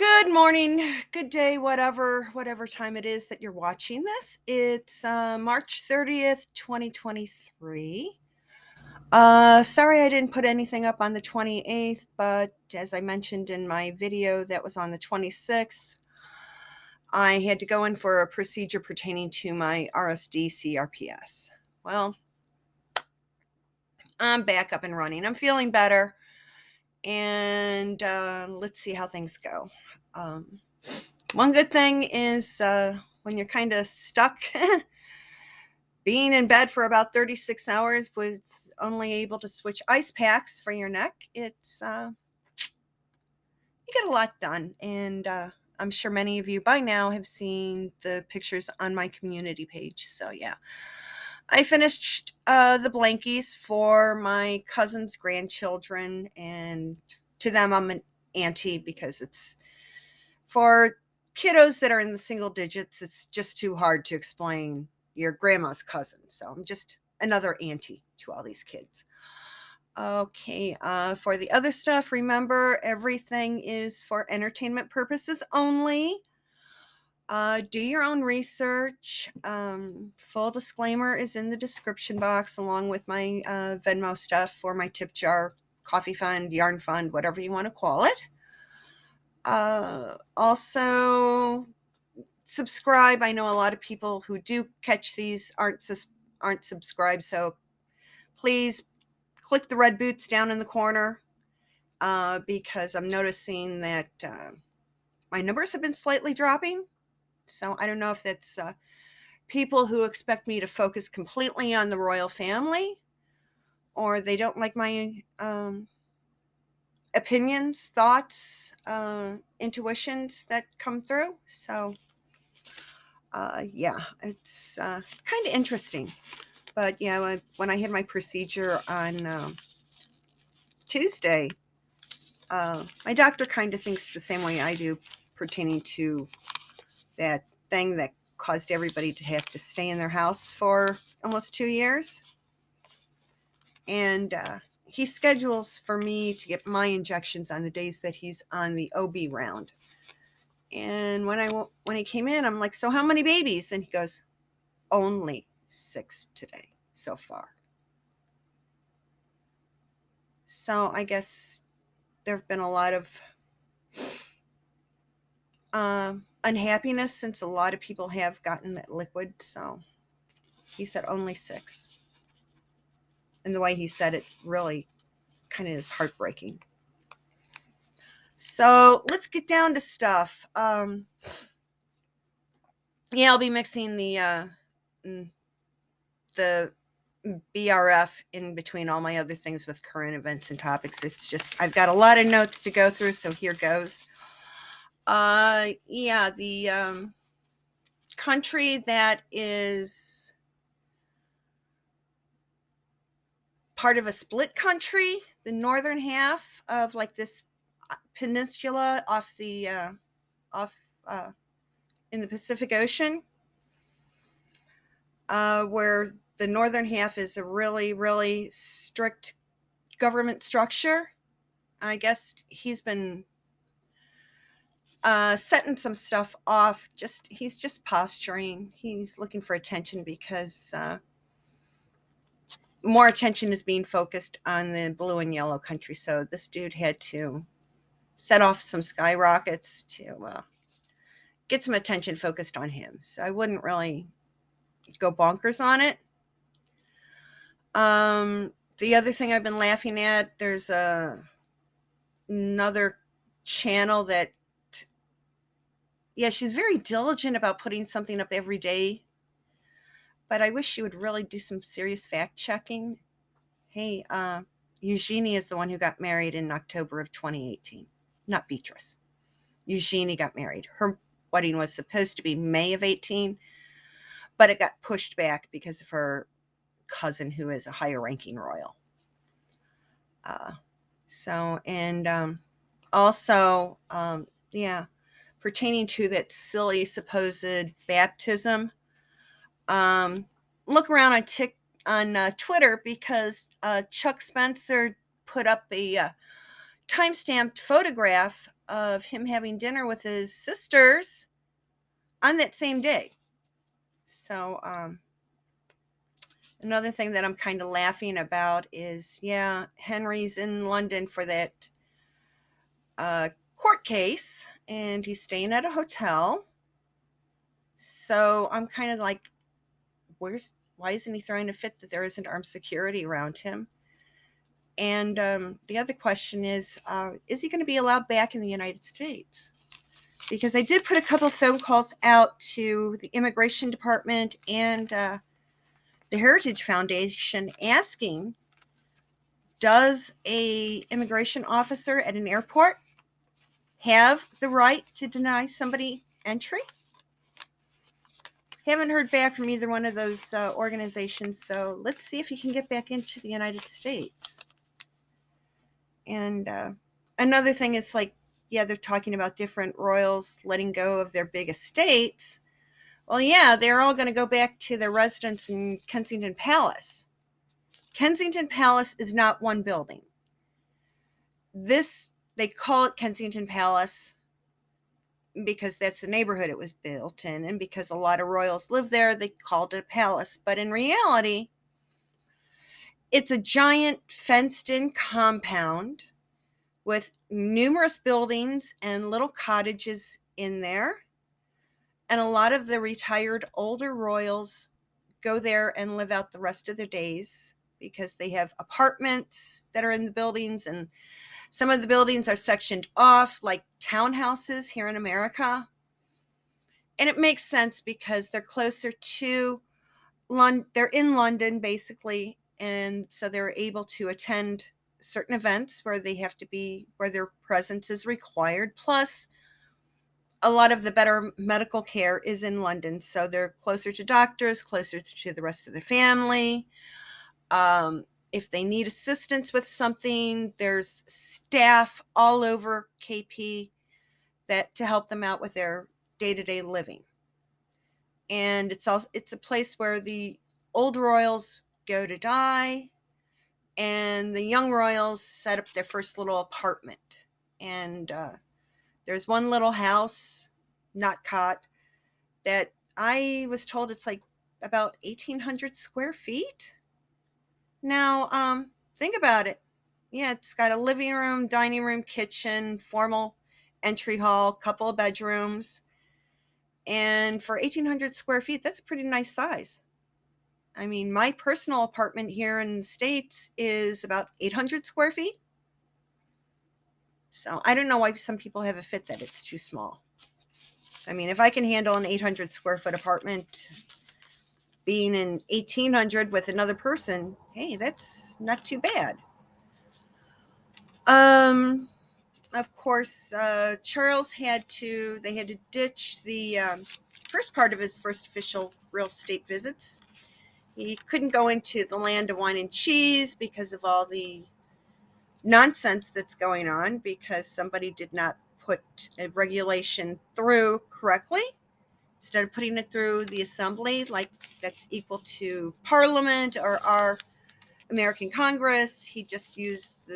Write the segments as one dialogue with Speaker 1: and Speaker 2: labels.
Speaker 1: Good morning, good day, whatever time it is that you're watching this. It's March 30th, 2023. Sorry I didn't put anything up on the 28th, but as I mentioned in my video that was on the 26th, I had to go in for a procedure pertaining to my RSD CRPS. Well, I'm back up and running. I'm feeling better, and let's see how things go. One good thing is when you're kind of stuck, being in bed for about 36 hours with only able to switch ice packs for your neck, it's you get a lot done. And I'm sure many of you by now have seen the pictures on my community page. So yeah, I finished the blankies for my cousin's grandchildren, and to them I'm an auntie because it's for kiddos that are in the single digits. It's just too hard to explain your grandma's cousin. So I'm just another auntie to all these kids. Okay, for the other stuff, remember everything is for entertainment purposes only. Do your own research. Full disclaimer is in the description box, along with my Venmo stuff for my tip jar, coffee fund, yarn fund, whatever you want to call it. Also, subscribe. I know a lot of people who do catch these aren't subscribed, so please click the red boots down in the corner because I'm noticing that my numbers have been slightly dropping. So I don't know if that's people who expect me to focus completely on the royal family, or they don't like my opinions, thoughts, intuitions that come through. So yeah, it's kind of interesting. But yeah, when I had my procedure on Tuesday, my doctor kind of thinks the same way I do pertaining to that thing that caused everybody to have to stay in their house for almost 2 years. And he schedules for me to get my injections on the days that he's on the OB round. And when he came in, I'm like, so how many babies? And he goes, only 6 today so far. So I guess there have been a lot of unhappiness since a lot of people have gotten that liquid. So he said only 6. And the way he said it really kind of is heartbreaking. So let's get down to stuff. Yeah, I'll be mixing the BRF in between all my other things with current events and topics. It's just, I've got a lot of notes to go through, so here goes. Yeah, the country that is part of a split country, the northern half of like this peninsula off the in the Pacific Ocean, where the northern half is a really, really strict government structure. I guess he's been setting some stuff off. He's just posturing. He's looking for attention because more attention is being focused on the blue and yellow country. So this dude had to set off some skyrockets to get some attention focused on him. So I wouldn't really go bonkers on it. The other thing I've been laughing at, there's another channel that, yeah, she's very diligent about putting something up every day, but I wish she would really do some serious fact checking. Hey, Eugenie is the one who got married in October of 2018, not Beatrice. Eugenie got married. Her wedding was supposed to be May of 18, but it got pushed back because of her cousin who is a higher ranking royal. Also, yeah, pertaining to that silly supposed baptism, look around on Twitter because Chuck Spencer put up a time-stamped photograph of him having dinner with his sisters on that same day. So, another thing that I'm kind of laughing about is, yeah, Henry's in London for that court case, and he's staying at a hotel. So I'm kind of like, why isn't he throwing a fit that there isn't armed security around him? And the other question is he going to be allowed back in the United States? Because I did put a couple of phone calls out to the Immigration Department and the Heritage Foundation asking, does a immigration officer at an airport have the right to deny somebody entry? Haven't heard back from either one of those organizations, so let's see if he can get back into the United States. And another thing is, like, yeah, they're talking about different royals letting go of their big estates. Well, yeah, they're all going to go back to their residence in Kensington Palace. Kensington Palace is not one building. They call it Kensington Palace because that's the neighborhood it was built in, and because a lot of royals live there, they called it a palace. But in reality, it's a giant fenced-in compound with numerous buildings and little cottages in there. And a lot of the retired older royals go there and live out the rest of their days because they have apartments that are in the buildings, and some of the buildings are sectioned off like townhouses here in America. And it makes sense because they're closer to London. They're in London, basically, and so they're able to attend certain events where they have to be, where their presence is required. Plus, a lot of the better medical care is in London, so they're closer to doctors, closer to the rest of the family. If they need assistance with something, there's staff all over KP that to help them out with their day-to-day living. And it's a place where the old royals go to die, and the young royals set up their first little apartment. And there's one little house, not cot, that I was told it's like about 1,800 square feet. Now, think about it. Yeah, it's got a living room, dining room, kitchen, formal entry hall, couple of bedrooms. And for 1,800 square feet, that's a pretty nice size. I mean, my personal apartment here in the States is about 800 square feet. So I don't know why some people have a fit that it's too small. I mean, if I can handle an 800 square foot apartment being in 1,800 with another person, hey, that's not too bad. Of course, Charles had to ditch the first part of his first official real estate visits. He couldn't go into the land of wine and cheese because of all the nonsense that's going on, because somebody did not put a regulation through correctly. Instead of putting it through the assembly, like that's equal to Parliament or our American Congress, he just used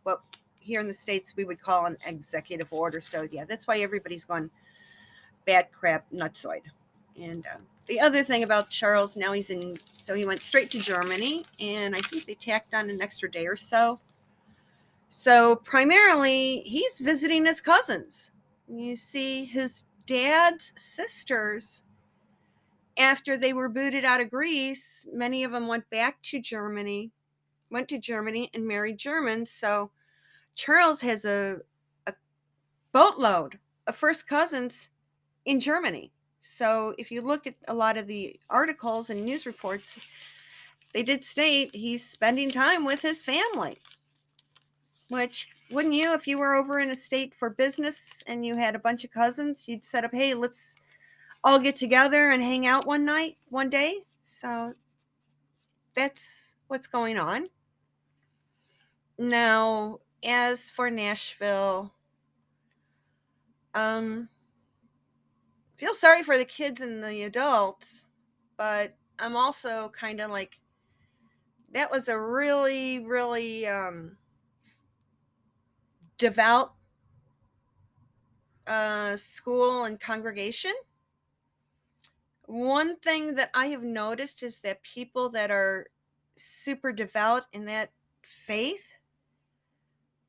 Speaker 1: what here in the States we would call an executive order. So yeah, that's why everybody's going bad crap nutsoid. And the other thing about Charles, now he went straight to Germany, and I think they tacked on an extra day or so. So primarily, he's visiting his cousins. You see, his dad's sisters, after they were booted out of Greece, many of them went to Germany and married Germans. So Charles has a boatload of first cousins in Germany. So if you look at a lot of the articles and news reports, they did state he's spending time with his family. Which, wouldn't you, if you were over in a state for business and you had a bunch of cousins, you'd set up, hey, let's all get together and hang out one day. So that's what's going on. Now, as for Nashville, feel sorry for the kids and the adults, but I'm also kind of like, that was a really, really devout school and congregation, one thing that I have noticed is that people that are super devout in that faith,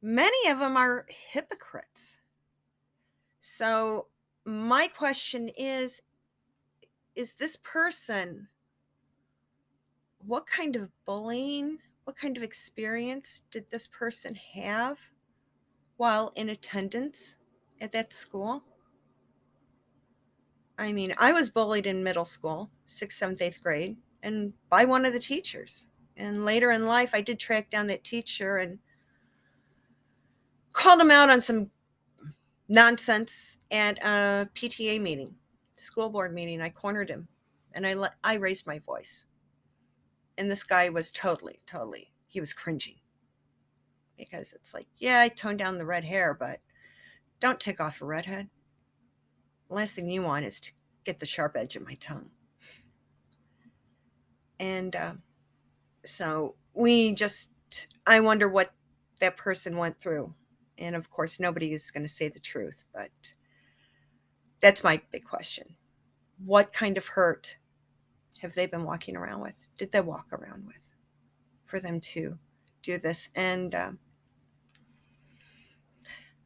Speaker 1: many of them are hypocrites. So my question is this person, what kind of bullying, what kind of experience did this person have while in attendance at that school? I mean, I was bullied in middle school, 6th, 7th, 8th grade, and by one of the teachers. And later in life, I did track down that teacher and called him out on some nonsense at a PTA meeting, school board meeting. I cornered him, and I raised my voice. And this guy was totally, he was cringing. Because it's like, yeah, I toned down the red hair, but don't tick off a redhead. The last thing you want is to get the sharp edge of my tongue. And so I wonder what that person went through. And of course, nobody is going to say the truth, but that's my big question. What kind of hurt have they been walking around with? Did they walk around with for them to do this? And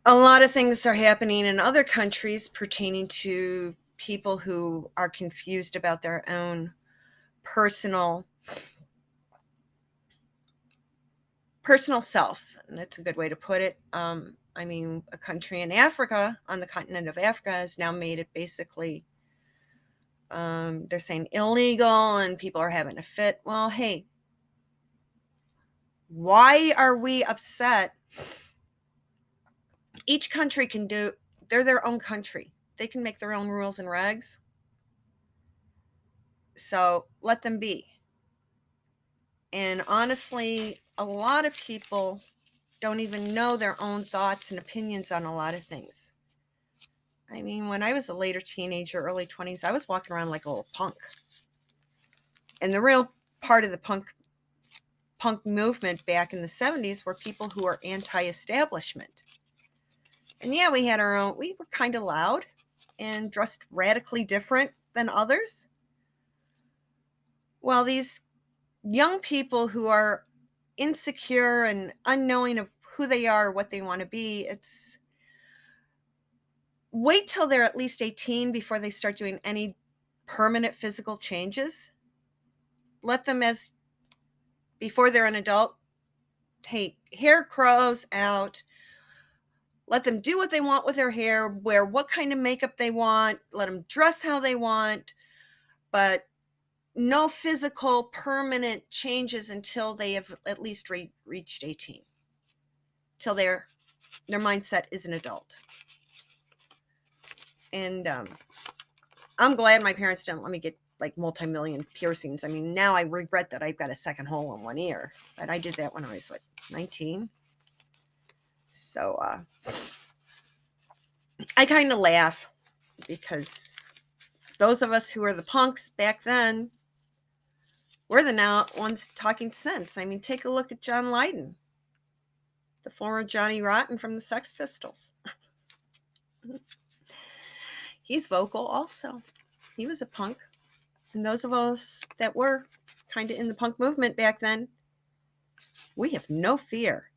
Speaker 1: a lot of things are happening in other countries pertaining to people who are confused about their own personal self. And that's a good way to put it. I mean, a country in Africa, on the continent of Africa, has now made it basically, they're saying illegal and people are having a fit. Well, hey, why are we upset? Each country they're their own country. They can make their own rules and regs. So let them be. And honestly, a lot of people don't even know their own thoughts and opinions on a lot of things. I mean, when I was a later teenager, early 20s, I was walking around like a little punk. And the real part of the punk movement back in the 70s were people who were anti-establishment. And yeah, we were kind of loud and dressed radically different than others. Well, these young people who are insecure and unknowing of who they are, what they want to be, wait till they're at least 18 before they start doing any permanent physical changes. Let them, before they're an adult, hey, hair grows out. Let them do what they want with their hair, wear what kind of makeup they want, let them dress how they want, but no physical permanent changes until they have at least reached 18, till their mindset is an adult. And I'm glad my parents didn't let me get like multi-million piercings. I mean, now I regret that I've got a second hole in one ear, but I did that when I was 19. So I kind of laugh because those of us who are the punks back then, we're the now ones talking sense. I mean, take a look at John Lydon, the former Johnny Rotten from the Sex Pistols. He's vocal also. He was a punk. And those of us that were kind of in the punk movement back then, we have no fear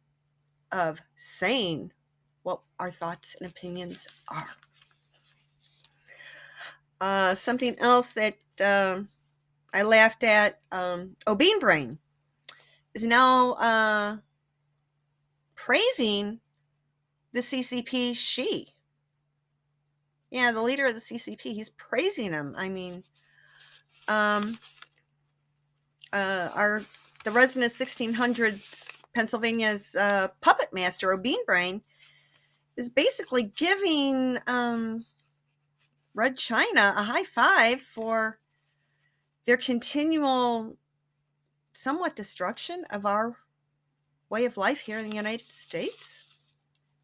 Speaker 1: of saying what our thoughts and opinions are. Something else that I laughed at, Bean Brain is now praising the CCP she. Yeah, the leader of the CCP, he's praising him. I mean, the resident of 1600s Pennsylvania's puppet master, Bean Brain, is basically giving Red China a high five for their continual somewhat destruction of our way of life here in the United States.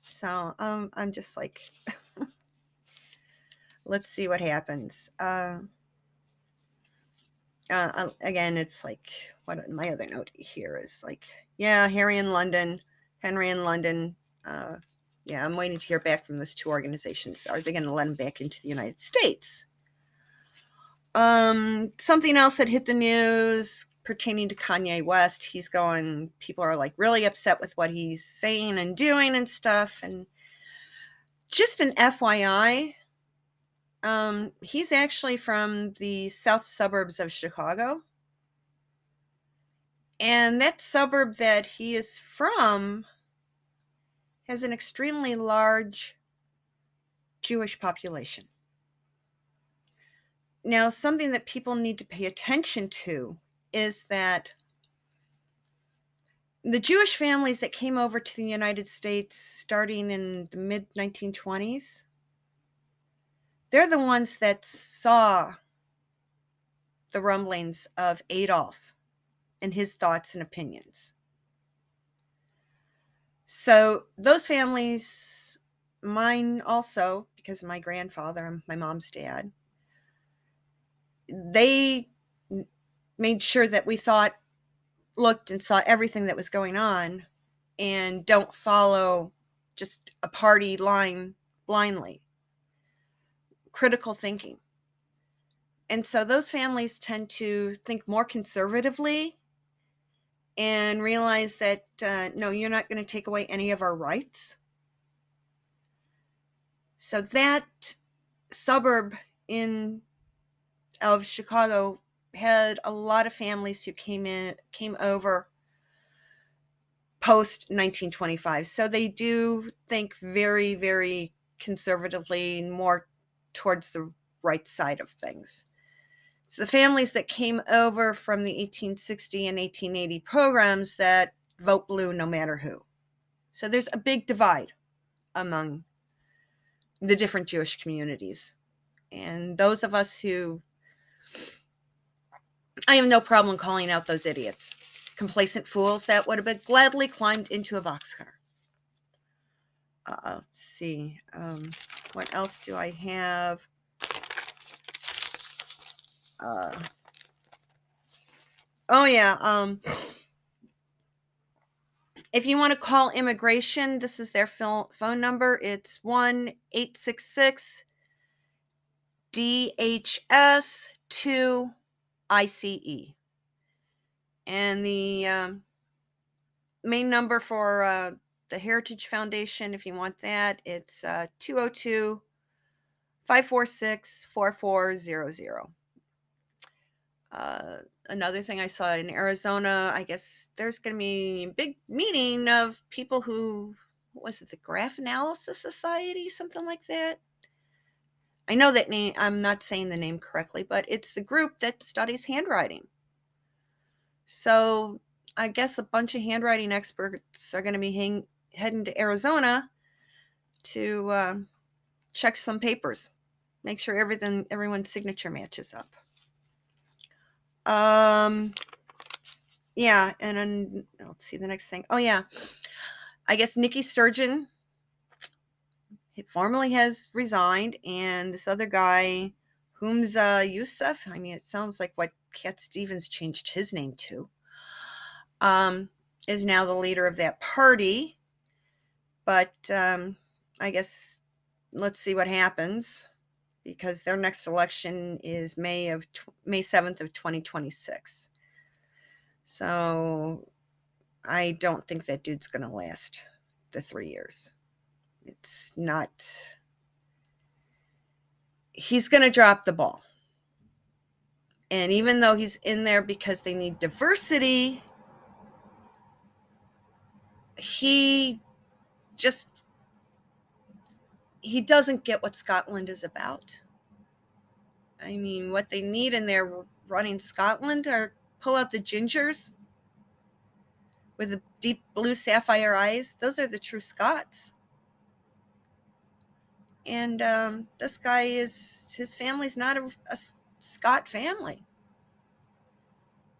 Speaker 1: So I'm just like, let's see what happens. Again, it's like, what my other note here is like, yeah, Henry in London, Yeah, I'm waiting to hear back from those two organizations. Are they going to let him back into the United States? Something else that hit the news pertaining to Kanye West. People are like really upset with what he's saying and doing and stuff. And just an FYI, he's actually from the south suburbs of Chicago. And that suburb that he is from has an extremely large Jewish population. Now, something that people need to pay attention to is that the Jewish families that came over to the United States starting in the mid-1920s, they're the ones that saw the rumblings of Adolf and his thoughts and opinions. So those families, mine also, because of my grandfather and my mom's dad, they made sure that we looked and saw everything that was going on and don't follow just a party line blindly. Critical thinking. And so those families tend to think more conservatively and realize that, no, you're not going to take away any of our rights. So that suburb of Chicago had a lot of families who came over post 1925. So they do think very, very conservatively, more towards the right side of things. It's the families that came over from the 1860 and 1880 programs that vote blue no matter who. So there's a big divide among the different Jewish communities. And those of us I have no problem calling out those idiots, complacent fools that would have been gladly climbed into a boxcar. Let's see. What else do I have? If you want to call immigration, this is their phone number. It's 1-866-DHS-2-ICE. And the main number for the Heritage Foundation, if you want that, it's 202-546-4400. Another thing I saw in Arizona, I guess there's going to be a big meeting of people who, what was it, the Graph Analysis Society, something like that? I know that name, I'm not saying the name correctly, but it's the group that studies handwriting. So I guess a bunch of handwriting experts are going to be heading to Arizona to check some papers, make sure everyone's signature matches up. Yeah, and then let's see the next thing. Oh yeah, I guess Nikki Sturgeon formally has resigned, and this other guy, Humza Yousef, I mean, it sounds like what Cat Stevens changed his name to, is now the leader of that party. But I guess let's see what happens, because their next election is May 7th of 2026. So I don't think that dude's going to last the 3 years. It's not. He's going to drop the ball. And even though he's in there because they need diversity, he doesn't get what Scotland is about. I mean, what they need in there running Scotland are pull out the gingers with the deep blue sapphire eyes. Those are the true Scots. And this guy his family's not a Scot family.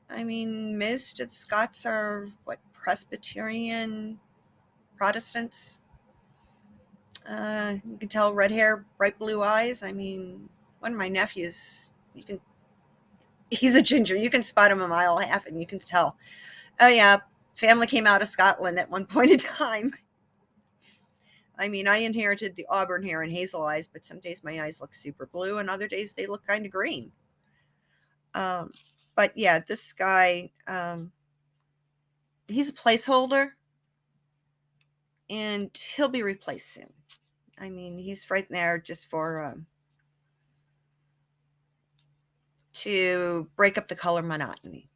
Speaker 1: I mean, most of the Scots are, Presbyterian Protestants. You can tell, red hair, bright blue eyes. I mean, one of my nephews, he's a ginger. You can spot him a mile and a half and you can tell. Oh yeah, family came out of Scotland at one point in time. I mean, I inherited the auburn hair and hazel eyes, but some days my eyes look super blue and other days they look kind of green. Um, but yeah, this guy, he's a placeholder and he'll be replaced soon. I mean, he's right there just for to break up the color monotony.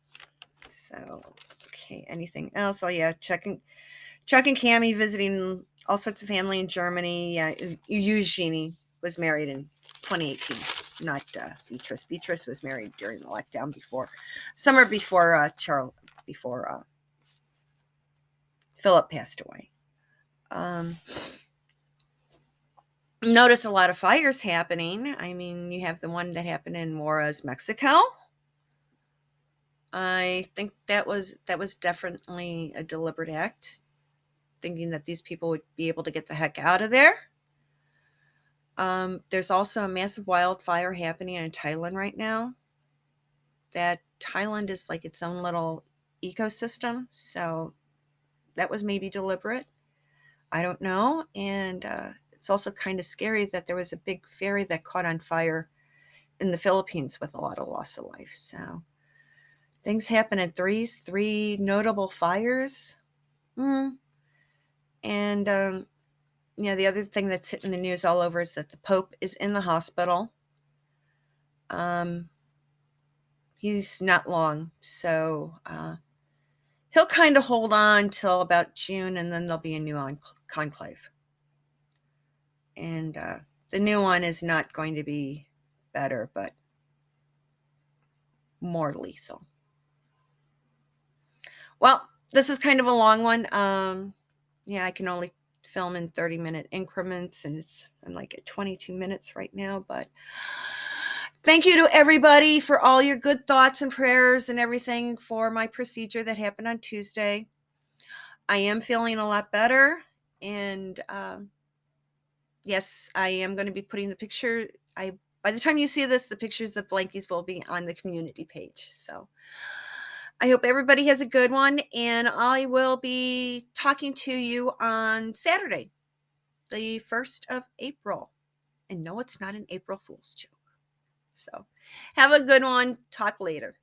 Speaker 1: So, okay, anything else? Oh yeah, Chuck and Cammy visiting all sorts of family in Germany. Yeah, Eugenie was married in 2018, not Beatrice. Beatrice was married during the lockdown summer before Philip passed away. Notice a lot of fires happening. I mean, you have the one that happened in Juarez, Mexico. I think that was definitely a deliberate act, thinking that these people would be able to get the heck out of there. There's also a massive wildfire happening in Thailand right now. That Thailand is like its own little ecosystem, so that was maybe deliberate. I don't know. And it's also kind of scary that there was a big ferry that caught on fire in the Philippines with a lot of loss of life. So things happen in threes, 3 notable fires. And the other thing that's hitting the news all over is that the Pope is in the hospital. He's not long, so he'll kind of hold on till about June, and then there'll be a new conclave. And the new one is not going to be better, but more lethal. Well, this is kind of a long one. I can only film in 30-minute increments, and I'm like at 22 minutes right now, but thank you to everybody for all your good thoughts and prayers and everything for my procedure that happened on Tuesday. I am feeling a lot better, and yes, I am going to be putting the picture. By the time you see this, the pictures of the blankies will be on the community page. So I hope everybody has a good one, and I will be talking to you on Saturday, the 1st of April. And no, it's not an April Fool's joke. So have a good one. Talk later.